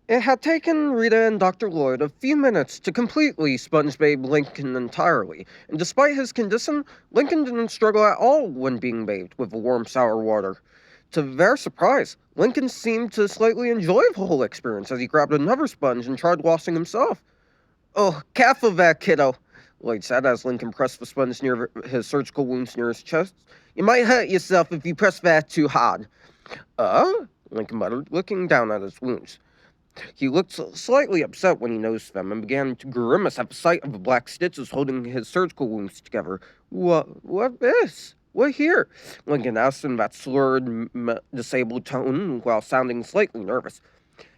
It had taken Rita and Dr. Lloyd a few minutes to completely sponge bathe Lincoln entirely, and despite his condition, Lincoln didn't struggle at all when being bathed with the warm, sour water. To their surprise, Lincoln seemed to slightly enjoy the whole experience as he grabbed another sponge and tried washing himself. Oh, careful there, kiddo, Lloyd said as Lincoln pressed the sponge near his surgical wounds near his chest. You might hurt yourself if you press that too hard. Uh? Lincoln muttered, looking down at his wounds. He looked slightly upset when he noticed them and began to grimace at the sight of the black stitches holding his surgical wounds together. What is? What here? Lincoln asked in that slurred, disabled tone while sounding slightly nervous.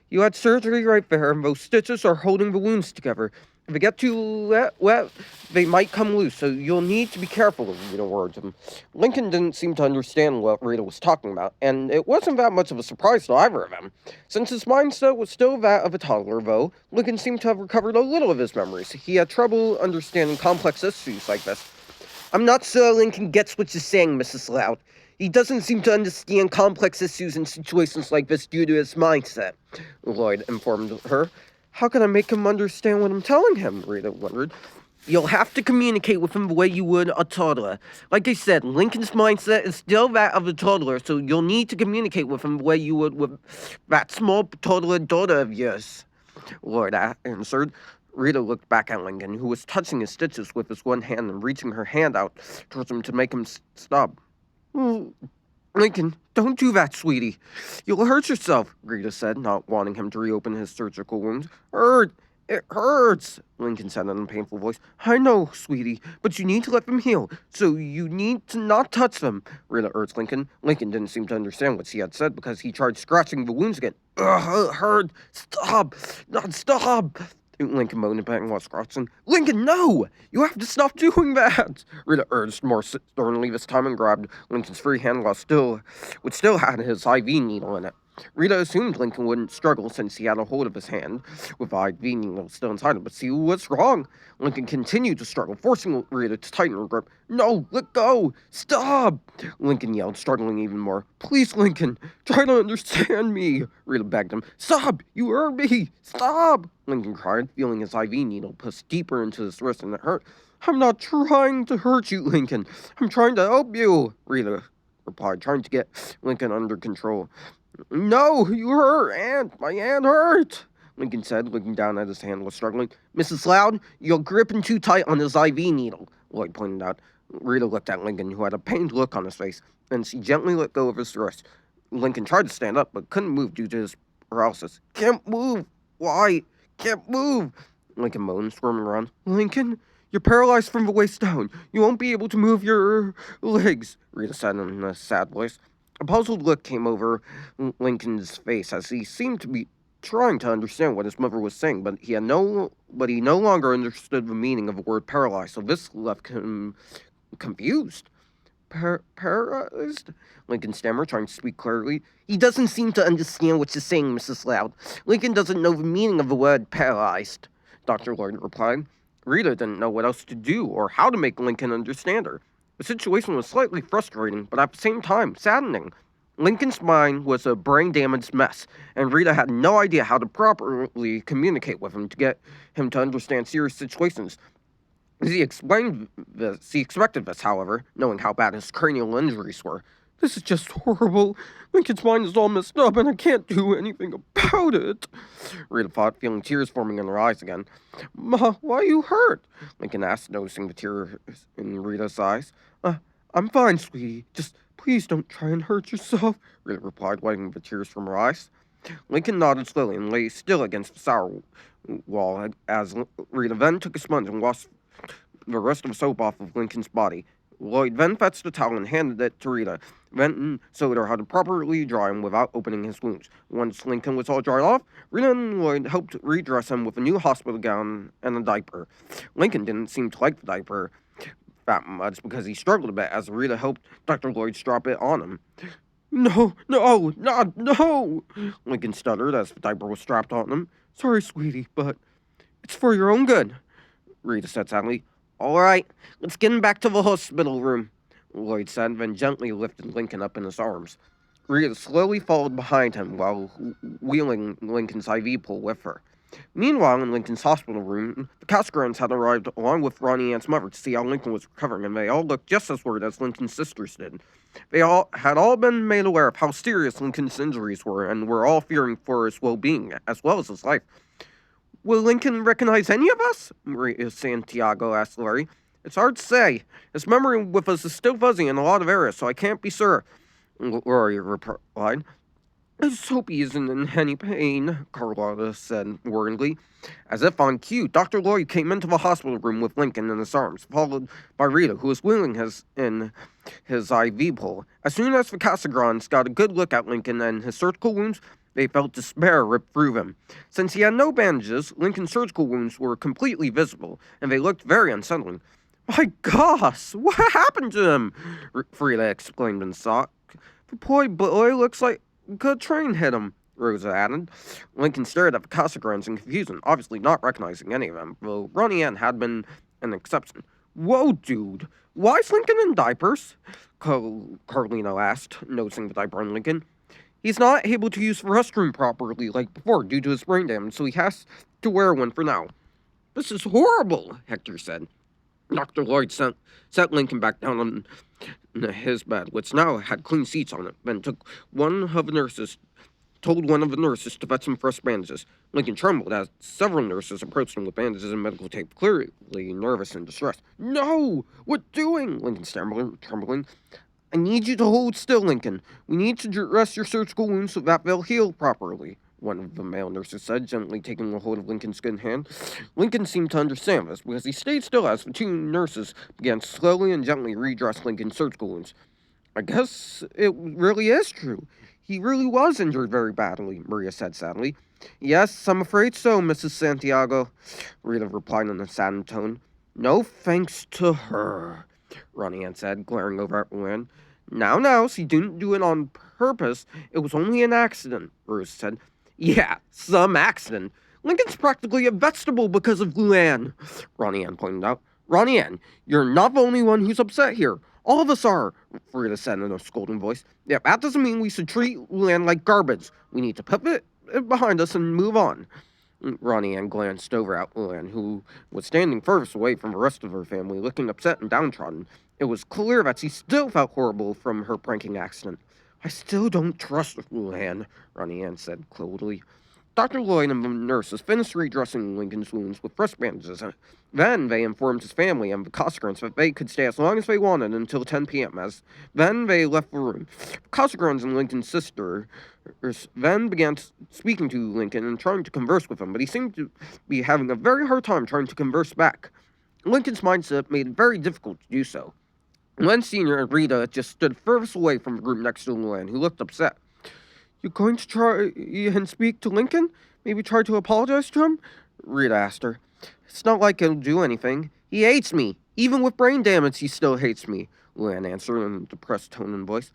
You had surgery right there, and those stitches are holding the wounds together. If they get too wet, they might come loose, so you'll need to be careful, Rita warned him. Lincoln didn't seem to understand what Rita was talking about, and it wasn't that much of a surprise to either of them. Since his mindset was still that of a toddler, though, Lincoln seemed to have recovered a little of his memories. He had trouble understanding complex issues like this. I'm not sure Lincoln gets what you're saying, Mrs. Loud. He doesn't seem to understand complex issues in situations like this due to his mindset, Lloyd informed her. How can I make him understand what I'm telling him? Rita wondered. You'll have to communicate with him the way you would a toddler. Like I said, Lincoln's mindset is still that of a toddler, so you'll need to communicate with him the way you would with that small toddler daughter of yours, Lloyd answered. Rita looked back at Lincoln, who was touching his stitches with his one hand and reaching her hand out towards him to make him stop. Lincoln, don't do that, sweetie. You'll hurt yourself, Rita said, not wanting him to reopen his surgical wounds. It hurts, Lincoln said in a painful voice. I know, sweetie, but you need to let them heal, so you need to not touch them, Rita urged Lincoln. Lincoln didn't seem to understand what she had said because he tried scratching the wounds again. Ugh, it hurt. Stop. Not stop. Lincoln moaned back and was scratching. Lincoln, no! You have to stop doing that! Rita urged more sternly this time and grabbed Lincoln's free hand which still had his IV needle in it. Rita assumed Lincoln wouldn't struggle since he had a hold of his hand, with the IV needle still inside him, but see what's wrong. Lincoln continued to struggle, forcing Rita to tighten her grip. No, let go! Stop! Lincoln yelled, struggling even more. Please, Lincoln, try to understand me, Rita begged him. Stop! You hurt me! Stop! Lincoln cried, feeling his IV needle push deeper into his wrist, and it hurt. I'm not trying to hurt you, Lincoln. I'm trying to help you, Rita replied, trying to get Lincoln under control. No, you hurt, Aunt. My hand hurt, Lincoln said, looking down at his hand while struggling. Mrs. Loud, you're gripping too tight on his IV needle, Lloyd pointed out. Rita looked at Lincoln, who had a pained look on his face, and she gently let go of his wrist. Lincoln tried to stand up, but couldn't move due to his paralysis. Can't move. Why? Can't move, Lincoln moaned, squirming around. Lincoln, you're paralyzed from the waist down. You won't be able to move your legs, Rita said in a sad voice. A puzzled look came over Lincoln's face as he seemed to be trying to understand what his mother was saying, but he no longer understood the meaning of the word paralyzed, so this left him confused. Paralyzed? Lincoln stammered, trying to speak clearly. He doesn't seem to understand what you're saying, Mrs. Loud. Lincoln doesn't know the meaning of the word paralyzed, Dr. Lloyd replied. Rita didn't know what else to do or how to make Lincoln understand her. The situation was slightly frustrating, but at the same time, saddening. Lincoln's mind was a brain-damaged mess, and Rita had no idea how to properly communicate with him to get him to understand serious situations. She expected this, however, knowing how bad his cranial injuries were. This is just horrible. Lincoln's mind is all messed up, and I can't do anything about it, Rita thought, feeling tears forming in her eyes again. Ma, why are you hurt? Lincoln asked, noticing the tears in Rita's eyes. I'm fine, sweetie. Just please don't try and hurt yourself, Rita replied, wiping the tears from her eyes. Lincoln nodded slowly and lay still against the sour wall as Rita then took a sponge and washed the rest of the soap off of Lincoln's body. Lloyd then fetched a towel and handed it to Rita, then showed her how to properly dry him without opening his wounds. Once Lincoln was all dried off, Rita and Lloyd helped redress him with a new hospital gown and a diaper. Lincoln didn't seem to like the diaper that much because he struggled a bit as Rita helped Dr. Lloyd strap it on him. No, Lincoln stuttered as the diaper was strapped on him. Sorry, sweetie, but it's for your own good, Rita said sadly. All right, let's get him back to the hospital room, Lloyd said, then gently lifted Lincoln up in his arms. Rita slowly followed behind him while wheeling Lincoln's IV pole with her. Meanwhile, in Lincoln's hospital room, the Cascarans had arrived along with Ronnie Ann's mother to see how Lincoln was recovering, and they all looked just as worried as Lincoln's sisters did. They all had been made aware of how serious Lincoln's injuries were, and were all fearing for his well-being as well as his life. Will Lincoln recognize any of us? Maria Santiago asked Larry. It's hard to say. His memory with us is still fuzzy in a lot of areas, so I can't be sure, Larry replied. I just hope he isn't in any pain, Carlotta said worriedly. As if on cue, Dr. Lloyd came into the hospital room with Lincoln in his arms, followed by Rita, who was wheeling his IV pole. As soon as the Casagrans got a good look at Lincoln and his surgical wounds, they felt despair rip through them. Since he had no bandages, Lincoln's surgical wounds were completely visible, and they looked very unsettling. My gosh, what happened to him? Frida exclaimed in shock. The poor boy looks like good train hit him, Rosa added. Lincoln stared at the Casagrans in confusion, obviously not recognizing any of them, though Ronnie Ann had been an exception. Whoa, dude, why is Lincoln in diapers? Carlino asked, noticing the diaper on Lincoln. He's not able to use the restroom properly like before due to his brain damage, so he has to wear one for now. This is horrible, Hector said. Dr. Lloyd set Lincoln back down on his bed, which now had clean seats on it, then told one of the nurses to fetch some fresh bandages. Lincoln trembled as several nurses approached him with bandages and medical tape, clearly nervous and distressed. No! What doing? Lincoln stammered, trembling. I need you to hold still, Lincoln. We need to dress your surgical wounds so that they'll heal properly, one of the male nurses said, gently taking a hold of Lincoln's good hand. Lincoln seemed to understand this, because he stayed still as the two nurses began slowly and gently redress Lincoln's surgical wounds. I guess it really is true. He really was injured very badly, Maria said sadly. Yes, I'm afraid so, Mrs. Santiago, Rita replied in a saddened tone. No thanks to her, Ronnie Ann said, glaring over at Luan. Now, she didn't do it on purpose. It was only an accident, Rose said. Yeah, some accident. Lincoln's practically a vegetable because of Luan, Ronnie Ann pointed out. Ronnie Ann, you're not the only one who's upset here. All of us are, Frida said in a scolding voice. Yeah, that doesn't mean we should treat Luan like garbage. We need to put it behind us and move on. Ronnie Ann glanced over at Luan, who was standing furthest away from the rest of her family, looking upset and downtrodden. It was clear that she still felt horrible from her pranking accident. I still don't trust Luan, Ronnie Ann said coldly. Dr. Lloyd and the nurses finished redressing Lincoln's wounds with fresh bandages. Then they informed his family and the Casagrans that they could stay as long as they wanted until 10 p.m. Then they left the room. Casagrans and Lincoln's sister then began speaking to Lincoln and trying to converse with him, but he seemed to be having a very hard time trying to converse back. Lincoln's mindset made it very difficult to do so. Len Sr. and Rita just stood furthest away from the group next to Luan, who looked upset. You going to try and speak to Lincoln? Maybe try to apologize to him? Rita asked her. It's not like he'll do anything. He hates me. Even with brain damage, he still hates me, Luan answered in a depressed tone and voice.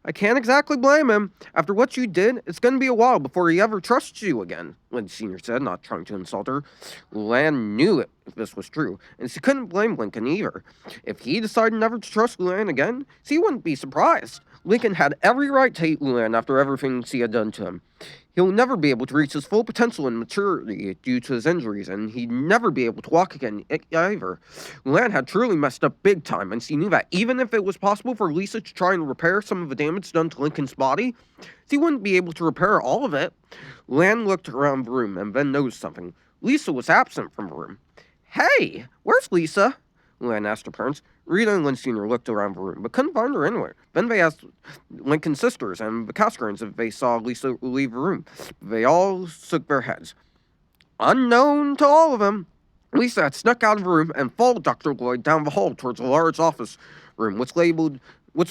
I can't exactly blame him. After what you did, it's going to be a while before he ever trusts you again, Lynn Sr. said, not trying to insult her. Luan knew it, if this was true, and she couldn't blame Lincoln either. If he decided never to trust Luan again, she wouldn't be surprised. Lincoln had every right to hate Luan after everything she had done to him. He'll never be able to reach his full potential and maturity due to his injuries, and he'd never be able to walk again either. Luan had truly messed up big time, and she knew that even if it was possible for Lisa to try and repair some of the damage done to Lincoln's body, she wouldn't be able to repair all of it. Luan looked around the room and then noticed something. Lisa was absent from the room. Hey, where's Lisa? Luan asked her parents. Rita and Lynn Sr. looked around the room, but couldn't find her anywhere. Then they asked Lincoln's sisters and the Cascarans if they saw Lisa leave the room. They all shook their heads. Unknown to all of them, Lisa had snuck out of the room and followed Dr. Lloyd down the hall towards a large office room, which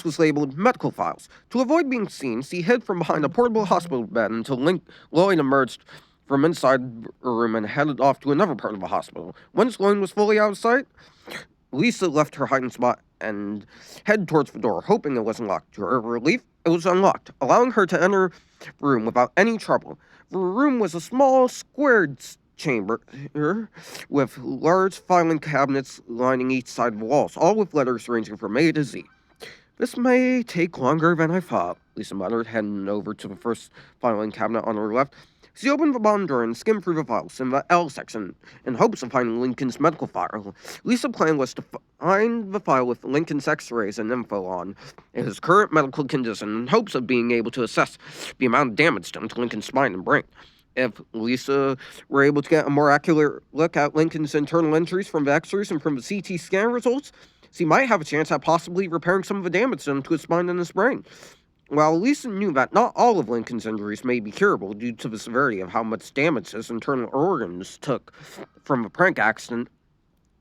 was labeled medical files. To avoid being seen, she hid from behind a portable hospital bed until Lloyd emerged from inside the room and headed off to another part of the hospital. Once Lloyd was fully out of sight, Lisa left her hiding spot and headed towards the door, hoping it wasn't locked. To her relief, it was unlocked, allowing her to enter the room without any trouble. The room was a small, squared chamber with large filing cabinets lining each side of the walls, all with letters ranging from A to Z. This may take longer than I thought, Lisa muttered, heading over to the first filing cabinet on her left. She opened the bottom drawer and skimmed through the files in the L section in hopes of finding Lincoln's medical file. Lisa's plan was to find the file with Lincoln's x-rays and info on his current medical condition in hopes of being able to assess the amount of damage done to Lincoln's spine and brain. If Lisa were able to get a more accurate look at Lincoln's internal entries from the x-rays and from the CT scan results, she might have a chance at possibly repairing some of the damage done to his spine and his brain. While Lisa knew that not all of Lincoln's injuries may be curable due to the severity of how much damage his internal organs took from a prank accident,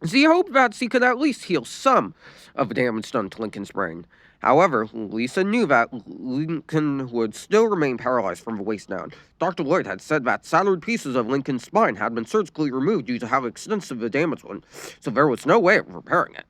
she hoped that she could at least heal some of the damage done to Lincoln's brain. However, Lisa knew that Lincoln would still remain paralyzed from the waist down. Dr. Lloyd had said that shattered pieces of Lincoln's spine had been surgically removed due to how extensive the damage was, so there was no way of repairing it.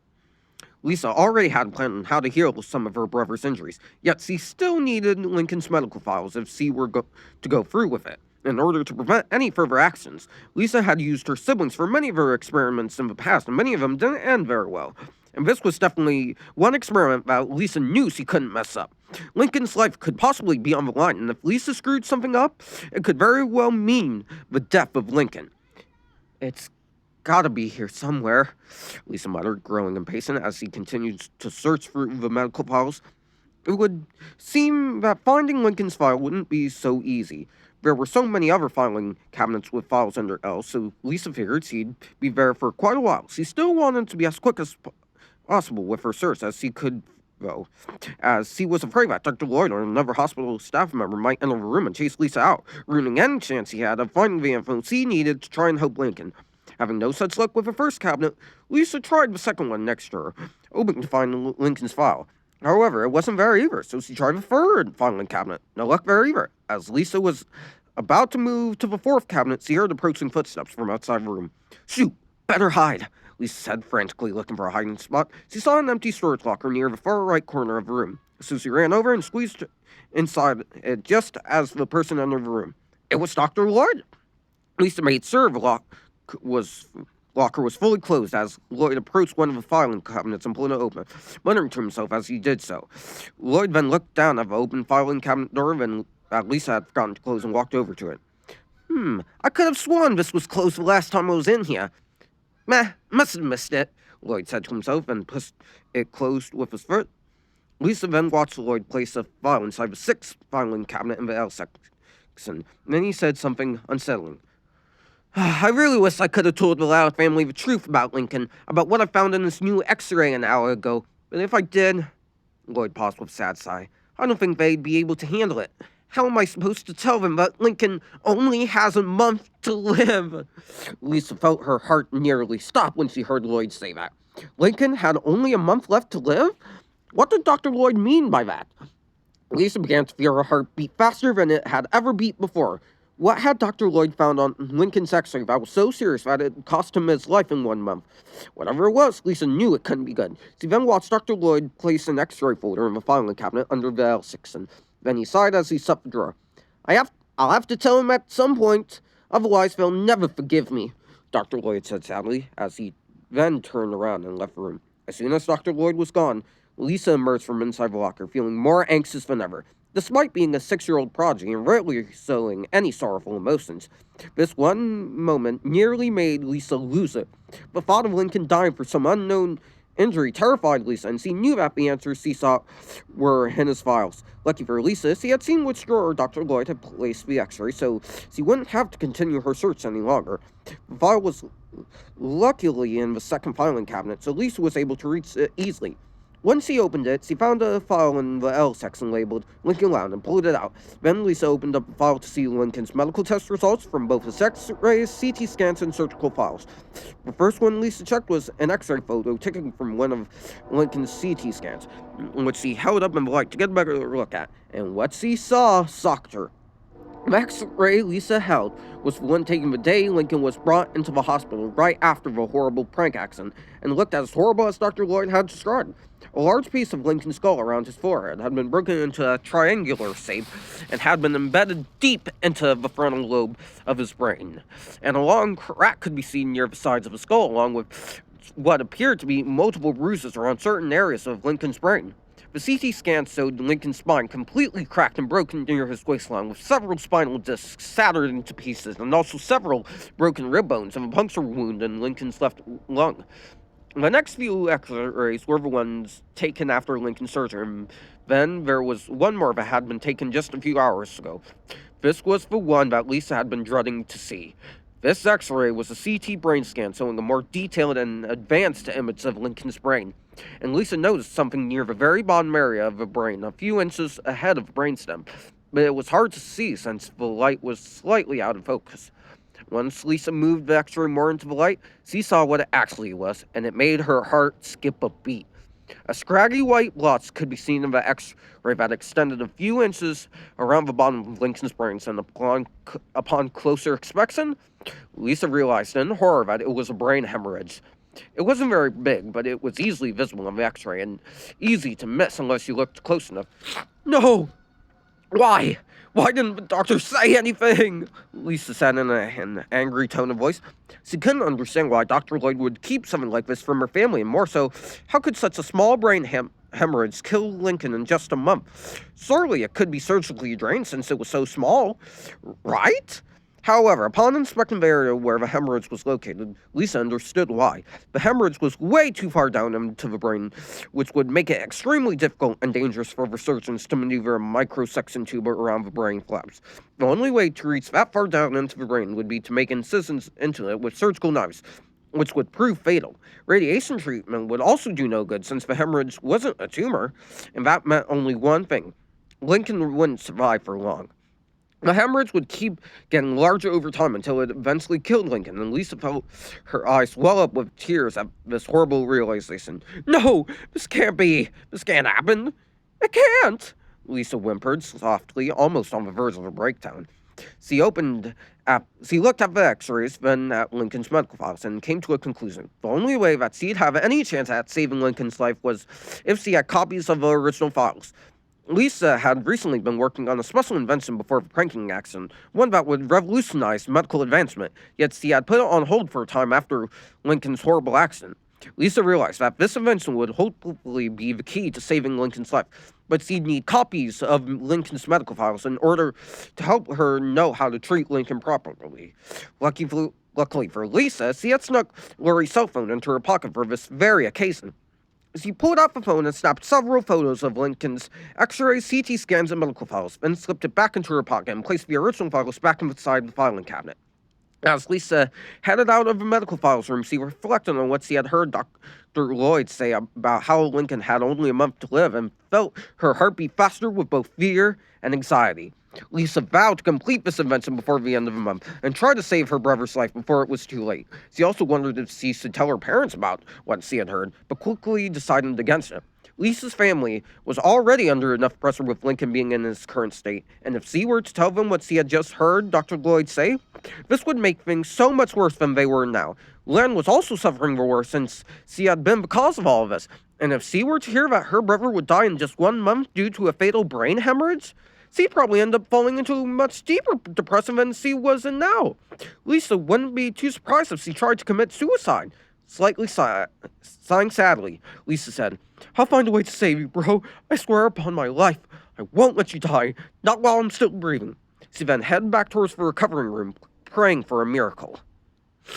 Lisa already had a plan on how to heal some of her brother's injuries, yet she still needed Lincoln's medical files if she were to go through with it. In order to prevent any further accidents, Lisa had used her siblings for many of her experiments in the past, and many of them didn't end very well. And this was definitely one experiment that Lisa knew she couldn't mess up. Lincoln's life could possibly be on the line, and if Lisa screwed something up, it could very well mean the death of Lincoln. It's gotta be here somewhere, Lisa muttered, growing impatient as she continued to search through the medical files. It would seem that finding Lincoln's file wouldn't be so easy. There were so many other filing cabinets with files under L, so Lisa figured she'd be there for quite a while. She still wanted to be as quick as possible with her search as she could, though, as she was afraid that Dr. Lloyd or another hospital staff member might enter the room and chase Lisa out, ruining any chance he had of finding the info she needed to try and help Lincoln. Having no such luck with the first cabinet, Lisa tried the second one next to her, hoping to find Lincoln's file. However, it wasn't there either, so she tried the third filing cabinet. No luck there either. As Lisa was about to move to the fourth cabinet, she heard approaching footsteps from outside the room. Shoot, better hide, Lisa said, frantically looking for a hiding spot. She saw an empty storage locker near the far right corner of the room, so she ran over and squeezed inside it just as the person entered the room. It was Dr. Lloyd. Lisa made sure the locker was fully closed as Lloyd approached one of the filing cabinets and pulled it open, muttering to himself as he did so. Lloyd then looked down at the open filing cabinet door that Lisa had forgotten to close and walked over to it. I could have sworn this was closed the last time I was in here. Meh, must have missed it, Lloyd said to himself and pushed it closed with his foot. Lisa then watched Lloyd place a file inside the sixth filing cabinet in the L section. Then he said something unsettling. I really wish I could have told the Loud family the truth about Lincoln, about what I found in this new x-ray an hour ago. But if I did... Lloyd paused with a sad sigh. I don't think they'd be able to handle it. How am I supposed to tell them that Lincoln only has a month to live? Lisa felt her heart nearly stop when she heard Lloyd say that. Lincoln had only a month left to live? What did Dr. Lloyd mean by that? Lisa began to feel her heart beat faster than it had ever beat before. What had Dr. Lloyd found on Lincoln's x-ray that was so serious that it cost him his life in 1 month? Whatever it was, Lisa knew it couldn't be good. She then watched Dr. Lloyd place an x-ray folder in the filing cabinet under the L section. Then he sighed as he shut the drawer. I'll have to tell him at some point, otherwise they'll never forgive me, Dr. Lloyd said sadly, as he then turned around and left the room. As soon as Dr. Lloyd was gone, Lisa emerged from inside the locker, feeling more anxious than ever. Despite being a 6-year-old prodigy and rarely showing any sorrowful emotions, this one moment nearly made Lisa lose it. The thought of Lincoln dying for some unknown injury terrified Lisa, and she knew that the answers she sought were in his files. Lucky for Lisa, she had seen which drawer Dr. Lloyd had placed the x-ray, so she wouldn't have to continue her search any longer. The file was luckily in the second filing cabinet, so Lisa was able to reach it easily. Once she opened it, she found a file in the L section labeled Lincoln Loud and pulled it out. Then Lisa opened up the file to see Lincoln's medical test results from both his x-rays, CT scans, and surgical files. The first one Lisa checked was an x-ray photo taken from one of Lincoln's CT scans, which she held up in the light to get a better look at. And what she saw shocked her. The x-ray Lisa held was the one taken the day Lincoln was brought into the hospital right after the horrible prank accident, and looked as horrible as Dr. Lloyd had described. A large piece of Lincoln's skull around his forehead had been broken into a triangular shape and had been embedded deep into the frontal lobe of his brain. And a long crack could be seen near the sides of the skull, along with what appeared to be multiple bruises around certain areas of Lincoln's brain. The CT scan showed Lincoln's spine completely cracked and broken near his waistline, with several spinal discs shattered into pieces, and also several broken rib bones and a puncture wound in Lincoln's left lung. The next few x-rays were the ones taken after Lincoln's surgery, and then there was one more that had been taken just a few hours ago. This was the one that Lisa had been dreading to see. This x-ray was a CT brain scan showing a more detailed and advanced image of Lincoln's brain, and Lisa noticed something near the very bottom area of the brain, a few inches ahead of the brainstem, but it was hard to see since the light was slightly out of focus. Once Lisa moved the x-ray more into the light, she saw what it actually was, and it made her heart skip a beat. A scraggy white blotch could be seen in the x-ray that extended a few inches around the bottom of Lincoln's brain, and upon closer inspection, Lisa realized in horror that it was a brain hemorrhage. It wasn't very big, but it was easily visible on the x-ray, and easy to miss unless you looked close enough. No! Why? Why didn't the doctor say anything? Lisa said in an angry tone of voice. She couldn't understand why Dr. Lloyd would keep something like this from her family, and more so, how could such a small brain hemorrhage kill Lincoln in just a month? Surely it could be surgically drained since it was so small, right? However, upon inspecting the area where the hemorrhage was located, Lisa understood why. The hemorrhage was way too far down into the brain, which would make it extremely difficult and dangerous for the surgeons to maneuver a microsection tube around the brain flaps. The only way to reach that far down into the brain would be to make incisions into it with surgical knives, which would prove fatal. Radiation treatment would also do no good since the hemorrhage wasn't a tumor, and that meant only one thing: Lincoln wouldn't survive for long. The hemorrhage would keep getting larger over time until it eventually killed Lincoln, and Lisa felt her eyes swell up with tears at this horrible realization. No, this can't be. This can't happen. It can't, Lisa whimpered softly, almost on the verge of a breakdown. She looked at the x-rays, then at Lincoln's medical files, and came to a conclusion. The only way that she'd have any chance at saving Lincoln's life was if she had copies of the original files. Lisa had recently been working on a special invention before the pranking accident, one that would revolutionize medical advancement, yet she had put it on hold for a time after Lincoln's horrible accident. Lisa realized that this invention would hopefully be the key to saving Lincoln's life, but she'd need copies of Lincoln's medical files in order to help her know how to treat Lincoln properly. Luckily for Lisa, she had snuck Lori's cell phone into her pocket for this very occasion. She pulled out the phone and snapped several photos of Lincoln's x-rays, CT scans, and medical files, then slipped it back into her pocket and placed the original files back inside the filing cabinet. As Lisa headed out of the medical files room, she reflected on what she had heard Dr. Lloyd say about how Lincoln had only a month to live, and felt her heart beat faster with both fear and anxiety. Lisa vowed to complete this invention before the end of the month, and try to save her brother's life before it was too late. She also wondered if she should tell her parents about what she had heard, but quickly decided against it. Lisa's family was already under enough pressure with Lincoln being in his current state, and if she were to tell them what she had just heard Dr. Lloyd say, this would make things so much worse than they were now. Luan was also suffering the worst since she had been the cause of all of this, and if she were to hear that her brother would die in just 1 month due to a fatal brain hemorrhage, she'd probably end up falling into a much deeper depression than she was in now. Lisa wouldn't be too surprised if she tried to commit suicide. Slightly sighing sadly, Lisa said, I'll find a way to save you, bro. I swear upon my life, I won't let you die, not while I'm still breathing. She then headed back towards the recovering room, praying for a miracle.